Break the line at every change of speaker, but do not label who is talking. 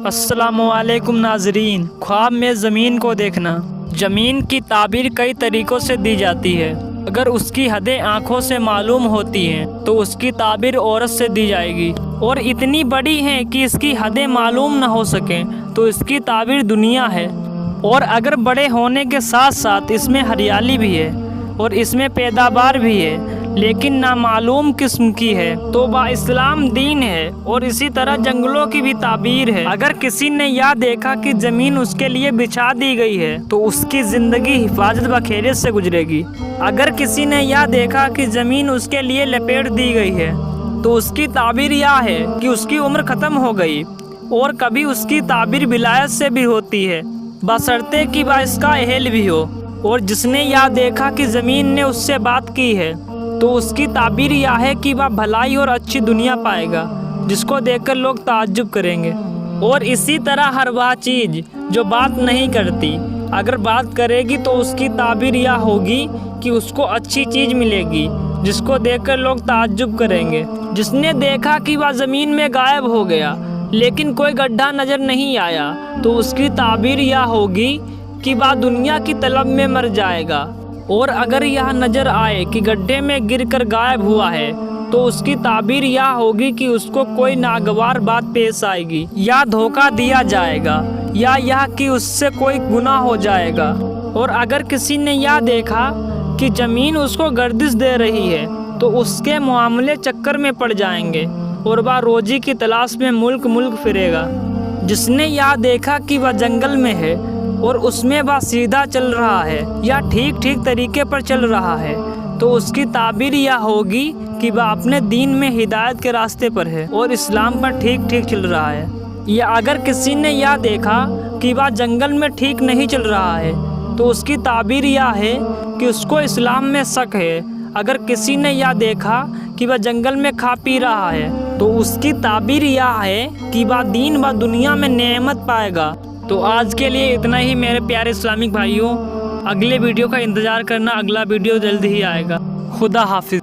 السلام علیکم ناظرین، خواب میں زمین کو دیکھنا۔ زمین کی تعبیر کئی طریقوں سے دی جاتی ہے۔ اگر اس کی حدیں آنکھوں سے معلوم ہوتی ہیں تو اس کی تعبیر عورت سے دی جائے گی، اور اتنی بڑی ہیں کہ اس کی حدیں معلوم نہ ہو سکیں تو اس کی تعبیر دنیا ہے۔ اور اگر بڑے ہونے کے ساتھ ساتھ اس میں ہریالی بھی ہے اور اس میں پیداوار بھی ہے لیکن نامعلوم قسم کی ہے تو با اسلام دین ہے۔ اور اسی طرح جنگلوں کی بھی تعبیر ہے۔ اگر کسی نے یہ دیکھا کہ زمین اس کے لیے بچھا دی گئی ہے تو اس کی زندگی حفاظت و خیریت سے گزرے گی۔ اگر کسی نے یہ دیکھا کہ زمین اس کے لیے لپیٹ دی گئی ہے تو اس کی تعبیر یہ ہے کہ اس کی عمر ختم ہو گئی۔ اور کبھی اس کی تعبیر ولایت سے بھی ہوتی ہے، بشرطے کہ وہ اس کا اہل بھی ہو۔ اور جس نے یہ دیکھا کہ زمین نے اس سے بات کی ہے تو اس کی تعبیر یہ ہے کہ وہ بھلائی اور اچھی دنیا پائے گا، جس کو دیکھ کر لوگ تعجب کریں گے۔ اور اسی طرح ہر وہ چیز جو بات نہیں کرتی اگر بات کرے گی تو اس کی تعبیر یہ ہوگی کہ اس کو اچھی چیز ملے گی، جس کو دیکھ کر لوگ تعجب کریں گے۔ جس نے دیکھا کہ وہ زمین میں غائب ہو گیا لیکن کوئی گڈھا نظر نہیں آیا تو اس کی تعبیر یہ ہوگی کہ وہ دنیا کی طلب میں مر جائے گا۔ اور اگر یہ نظر آئے کہ گڈھے میں گر کر غائب ہوا ہے تو اس کی تعبیر یہ ہوگی کہ اس کو کوئی ناگوار بات پیش آئے گی، یا دھوکہ دیا جائے گا، یا یہ کہ اس سے کوئی گناہ ہو جائے گا۔ اور اگر کسی نے یہ دیکھا کہ زمین اس کو گردش دے رہی ہے تو اس کے معاملے چکر میں پڑ جائیں گے اور وہ روزی کی تلاش میں ملک پھرے گا۔ جس نے یہ دیکھا کہ وہ جنگل میں ہے اور اس میں وہ سیدھا چل رہا ہے یا ٹھیک طریقے پر چل رہا ہے تو اس کی تعبیر یہ ہوگی کہ وہ اپنے دین میں ہدایت کے راستے پر ہے اور اسلام پر ٹھیک چل رہا ہے۔ یا اگر کسی نے یہ دیکھا کہ وہ جنگل میں ٹھیک نہیں چل رہا ہے تو اس کی تعبیر یہ ہے کہ اس کو اسلام میں شک ہے۔ اگر کسی نے یہ دیکھا کہ وہ جنگل میں کھا پی رہا ہے تو اس کی تعبیر یہ ہے کہ وہ دین و دنیا میں نعمت پائے گا۔ تو آج کے لیے اتنا ہی میرے پیارے اسلامک بھائیوں، اگلے ویڈیو کا انتظار کرنا، اگلا ویڈیو جلد ہی آئے گا۔ خدا حافظ۔